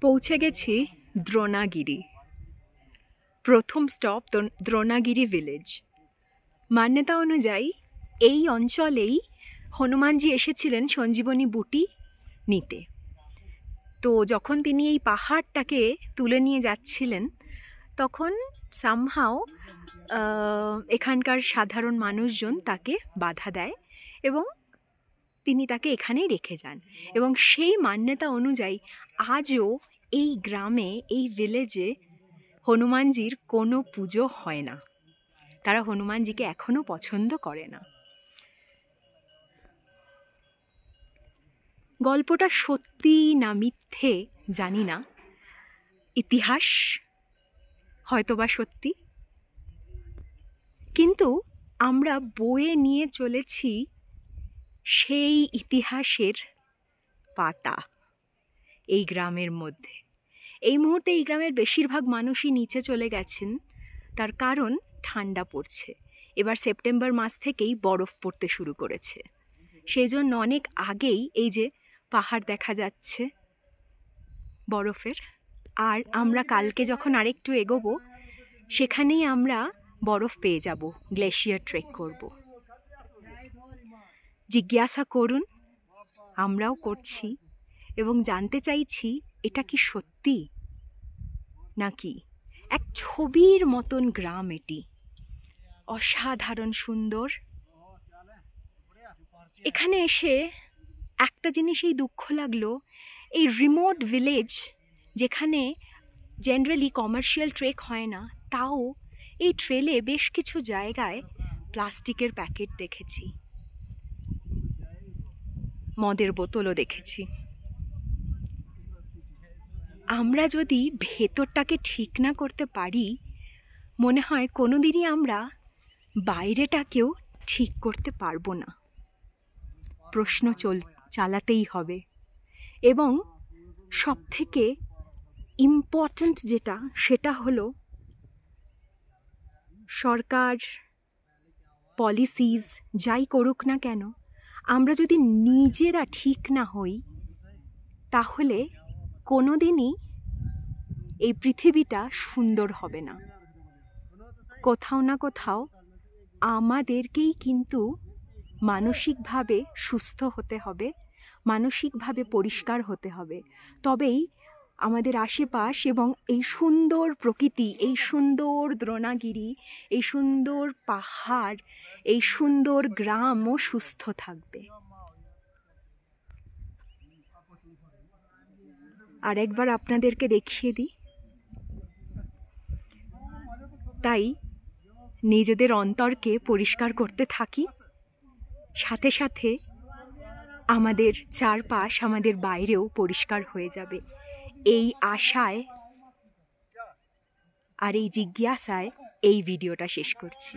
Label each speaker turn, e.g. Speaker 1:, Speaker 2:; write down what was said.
Speaker 1: পৌঁছে গেছি দ্রোণাগিরি। প্রথম স্টপ দ্রোণাগিরি ভিলেজ। মান্যতা অনুযায়ী এই অঞ্চলেই হনুমানজি এসেছিলেন সঞ্জীবনী বুটি নিতে। তো যখন তিনি এই পাহাড়টাকে তুলে নিয়ে যাচ্ছিলেন তখন সামহাও এখানকার সাধারণ মানুষজন তাকে বাধা দেয় এবং তিনি তাকে এখানেই রেখে যান। এবং সেই মান্যতা অনুযায়ী আজও এই গ্রামে, এই ভিলেজে হনুমানজির কোনো পুজো হয় না। তারা হনুমানজিকে এখনো পছন্দ করে না। গল্পটা সত্যি না মিথ্যে জানি না, ইতিহাস হয়তোবা সত্যি, কিন্তু আমরা বয়ে নিয়ে চলেছি সেই ইতিহাসের পাতা এই গ্রামের মধ্যে। এই মুহূর্তে এই গ্রামের বেশিরভাগ মানুষই নিচে চলে গেছেন, তার কারণ ঠান্ডা পড়ছে। এবার সেপ্টেম্বর মাস থেকেই বরফ পড়তে শুরু করেছে, সেই জন্য অনেক আগেই এই যে পাহাড় দেখা যাচ্ছে বরফের। আর আমরা কালকে যখন আরেকটু এগোবো সেখানেই আমরা বরফ পেয়ে যাব, গ্লেশিয়ার ট্রেক করব। জিজ্ঞাসা করুন, আমরাও করছি এবং জানতে চাইছি এটা কি সত্যি নাকি এক ছবির মতন গ্রাম। এটি অসাধারণ সুন্দর। এখানে এসে একটা জিনিসেই দুঃখ লাগলো, এই রিমোট ভিলেজ যেখানে জেনারেলি কমার্শিয়াল ট্রেক হয় না, তাও এই ট্রেলে বেশ কিছু জায়গায় প্লাস্টিকের প্যাকেট দেখেছি, মদের বোতলও দেখেছি। আমরা যদি ভেতরটাকে ঠিক না করতে পারি, মনে হয় কোনোদিনই আমরা বাইরেটাকেও ঠিক করতে পারবো না। প্রশ্ন চালাতেই হবে। এবং সবথেকে ইম্পর্ট্যান্ট যেটা, সেটা হলো সরকার পলিসিস যাই করুক না কেন, আমরা যদি নিজেরা ঠিক না হই তাহলে কোনোদিনই এই পৃথিবীটা সুন্দর হবে না। কোথাও না কোথাও আমাদেরকেই কিন্তু মানসিকভাবে সুস্থ হতে হবে, মানসিকভাবে পরিষ্কার হতে হবে। তবেই আমাদের আশেপাশ এবং এই সুন্দর প্রকৃতি, এই সুন্দর দ্রোণাগিরি, এই সুন্দর পাহাড়, এই সুন্দর গ্রামও সুস্থ থাকবে। আর একবার আপনাদেরকে দেখিয়ে দিই। তাই নিজেদের অন্তরকে পরিষ্কার করতে থাকি, সাথে সাথে আমাদের চারপাশ, আমাদের বাইরেও পরিষ্কার হয়ে যাবে। এই আশায় আর এই জিজ্ঞাসায় এই ভিডিওটা শেষ করছি।